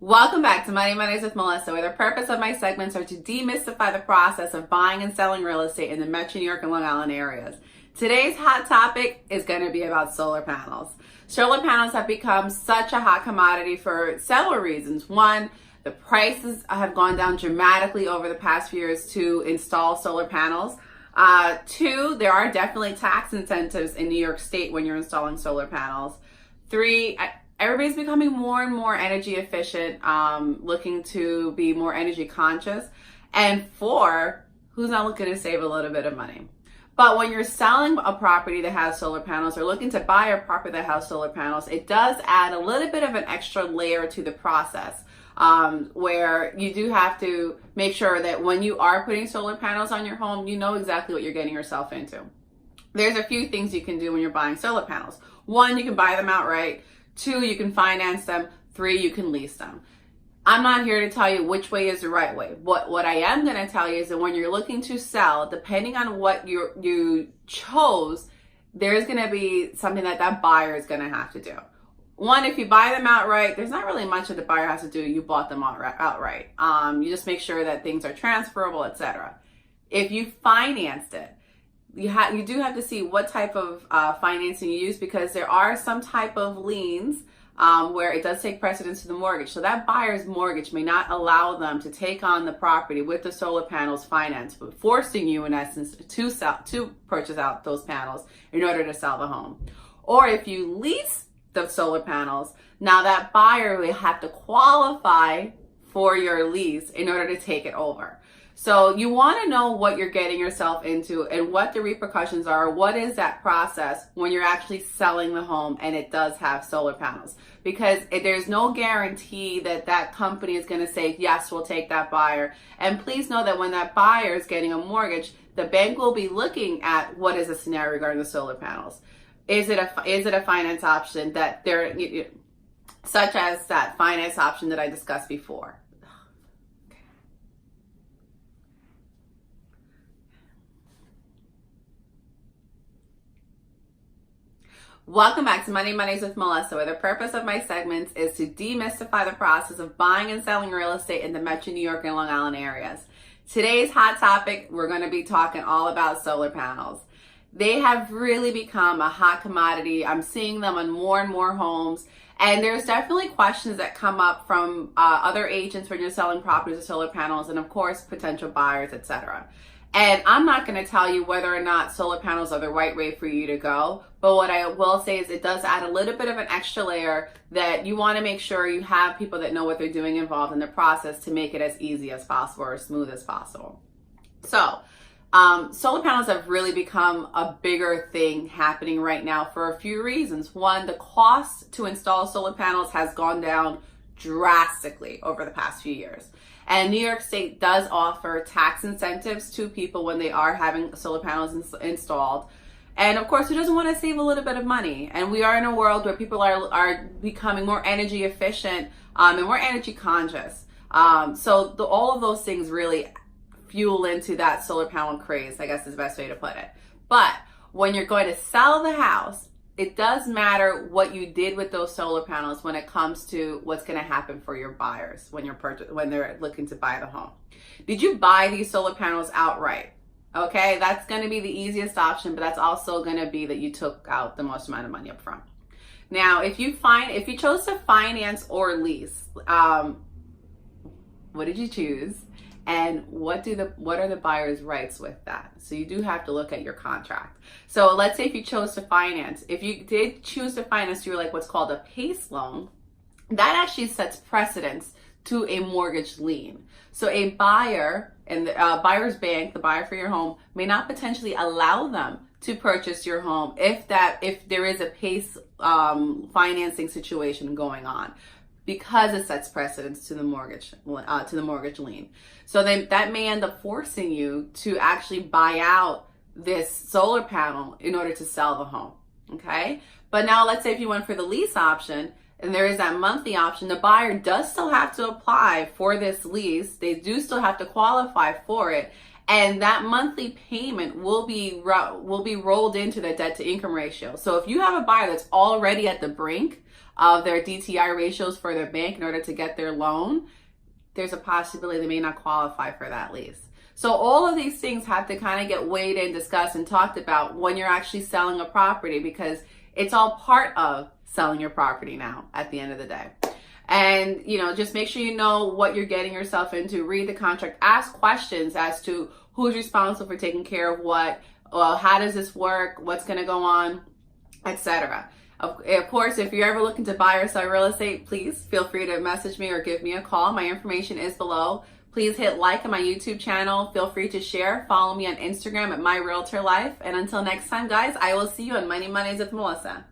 Welcome back to Money Mondays with Melissa, where the purpose of my segments are to demystify the process of buying and selling real estate in the Metro New York and Long Island areas. Today's hot topic is going to be about solar panels. Solar panels have become such a hot commodity for several reasons. One, the prices have gone down dramatically over the past few years to install solar panels. Two, there are definitely tax incentives in New York State when you're installing solar panels. Three, everybody's becoming more and more energy efficient, looking to be more energy conscious. And four, who's not looking to save a little bit of money? But when you're selling a property that has solar panels or looking to buy a property that has solar panels, it does add a little bit of an extra layer to the process, where you do have to make sure that when you are putting solar panels on your home, you know exactly what you're getting yourself into. There's a few things you can do when you're buying solar panels. One, you can buy them outright. Two, you can finance them. Three, you can lease them. I'm not here to tell you which way is the right way. What I am going to tell you is that when you're looking to sell, depending on what you chose, there's going to be something that buyer is going to have to do. One, if you buy them outright, there's not really much that the buyer has to do. You bought them outright. You just make sure that things are transferable, etc. If you financed it, you do have to see what type of financing you use, because there are some type of liens where it does take precedence to the mortgage. So that buyer's mortgage may not allow them to take on the property with the solar panels financed, but forcing you in essence to purchase out those panels in order to sell the home. Or if you lease the solar panels, now that buyer will have to qualify for your lease in order to take it over. So you want to know what you're getting yourself into and what the repercussions are. What is that process when you're actually selling the home and it does have solar panels? Because there's no guarantee that that company is going to say, yes, we'll take that buyer. And please know that when that buyer is getting a mortgage, the bank will be looking at what is the scenario regarding the solar panels. Is it a finance option that they're, such as that finance option that I discussed before? Welcome back to Money Mondays with Melissa, where the purpose of my segments is to demystify the process of buying and selling real estate in the Metro New York and Long Island areas. Today's hot topic, we're going to be talking all about solar panels. They have really become a hot commodity. I'm seeing them on more and more homes. And there's definitely questions that come up from other agents when you're selling properties with solar panels, and of course, potential buyers, etc. And I'm not going to tell you whether or not solar panels are the right way for you to go. But what I will say is it does add a little bit of an extra layer that you want to make sure you have people that know what they're doing involved in the process to make it as easy as possible or as smooth as possible. So, solar panels have really become a bigger thing happening right now for a few reasons. One, the cost to install solar panels has gone down drastically over the past few years. And New York State does offer tax incentives to people when they are having solar panels installed. And of course, who doesn't want to save a little bit of money? And we are in a world where people are becoming more energy efficient and more energy conscious. So all of those things really fuel into that solar panel craze, I guess is the best way to put it. But when you're going to sell the house, it does matter what you did with those solar panels when it comes to what's going to happen for your buyers when they're looking to buy the home. Did you buy these solar panels outright? Okay, that's going to be the easiest option, but that's also going to be that you took out the most amount of money up front. Now, if you chose to finance or lease, what did you choose? And what are the buyer's rights with that? So you do have to look at your contract. So let's say if you chose to finance, if you did choose to finance through like what's called a PACE loan, that actually sets precedence to a mortgage lien. So a buyer and the buyer's bank, the buyer for your home, may not potentially allow them to purchase your home if there is a PACE financing situation going on, because it sets precedence to the mortgage lien. So then that may end up forcing you to actually buy out this solar panel in order to sell the home. Okay, but now let's say if you went for the lease option, and there is that monthly option, the buyer does still have to apply for this lease. They do still have to qualify for it. And that monthly payment will be rolled into the debt to income ratio. So if you have a buyer that's already at the brink of their DTI ratios for their bank in order to get their loan, there's a possibility they may not qualify for that lease. So all of these things have to kind of get weighed in, discussed, and talked about when you're actually selling a property, because it's all part of selling your property now at the end of the day. And, just make sure you know what you're getting yourself into. Read the contract. Ask questions as to who's responsible for taking care of what, how does this work, what's going to go on, etc. Of course, if you're ever looking to buy or sell real estate, please feel free to message me or give me a call. My information is below. Please hit like on my YouTube channel. Feel free to share. Follow me on Instagram at My Realtor Life. And until next time, guys, I will see you on Money Mondays with Melissa.